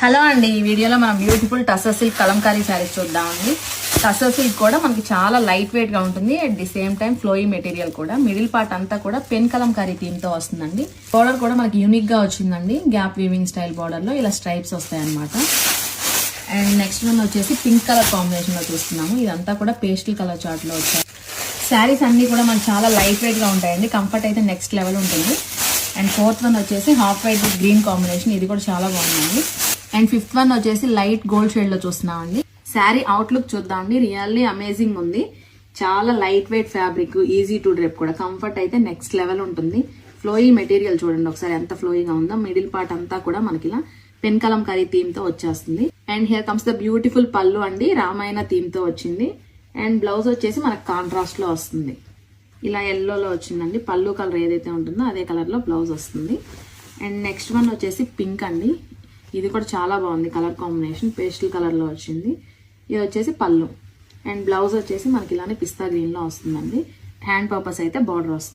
Hello అండి, ఈ వీడియోలో మనం బ్యూటిఫుల్ టసర్ సిల్క్ కలంకారీ శారీస్ చూద్దామండి. టసర్ సిల్క్ కూడా మనకి చాలా లైట్ వెయిట్ గా ఉంటుంది. At the same time ఫ్లోయి material కూడా. మిడిల్ పార్ట్ అంతా కూడా పెన్ కలంకారీ థీమ్ తో వస్తుందండి. బోర్డర్ కూడా మనకి యూనిక్ గా వచ్చిందండి. గ్యాప్ వీవింగ్ స్టైల్ బోర్డర్ లో ఇలా స్ట్రైప్స్ వస్తాయి అనమాట. అండ్ నెక్స్ట్ వన్ వచ్చేసి పింక్ కలర్ కాంబినేషన్ లో చూస్తున్నాము. ఇదంతా కూడా పేస్టల్ కలర్ చార్ట్ లో వచ్చాయి. శారీస్ అన్ని కూడా మనకి చాలా లైట్ వెయిట్ గా ఉంటాయండి. కంఫర్ట్ అయితే నెక్స్ట్ లెవెల్ ఉంటుంది. అండ్ ఫోర్త్ వన్ వచ్చేసి half white with green combination. ఇది కూడా చాలా బాగుందండి. అండ్ ఫిఫ్త్ వన్ వచ్చేసి లైట్ గోల్డ్ షేడ్ లో చూస్తున్నామండి. శారీ అవుట్లుక్ చూద్దామండి. రియల్లీ అమేజింగ్ ఉంది. చాలా light weight fabric, easy to drape కూడా. కంఫర్ట్ అయితే నెక్స్ట్ లెవెల్ ఉంటుంది. ఫ్లోయీ మెటీరియల్ చూడండి ఒకసారి ఎంత ఫ్లోయీగా ఉందో. మిడిల్ పార్ట్ అంతా కూడా మనకి ఇలా పెన్ కలంకారీ థీమ్ తో వచ్చేస్తుంది. And here comes the beautiful పళ్ళు అండి. రామాయణ థీమ్ తో వచ్చింది. అండ్ బ్లౌజ్ వచ్చేసి మనకు కాంట్రాస్ట్ లో వస్తుంది. ఇలా ఎల్లోలో వచ్చిందండి. పళ్ళు కలర్ ఏదైతే ఉంటుందో అదే కలర్ లో బ్లౌజ్ వస్తుంది. అండ్ నెక్స్ట్ వన్ వచ్చేసి పింక్ అండి. ఇది కూడా చాలా బాగుంది కలర్ కాంబినేషన్. పేస్టల్ కలర్ లో వచ్చింది. ఇది వచ్చేసి పళ్ళు. అండ్ బ్లౌజ్ వచ్చేసి మనకి ఇలానే పిస్తా గ్రీన్ లో వస్తుందండి. హ్యాండ్ పర్పస్ అయితే బార్డర్ వస్తుంది.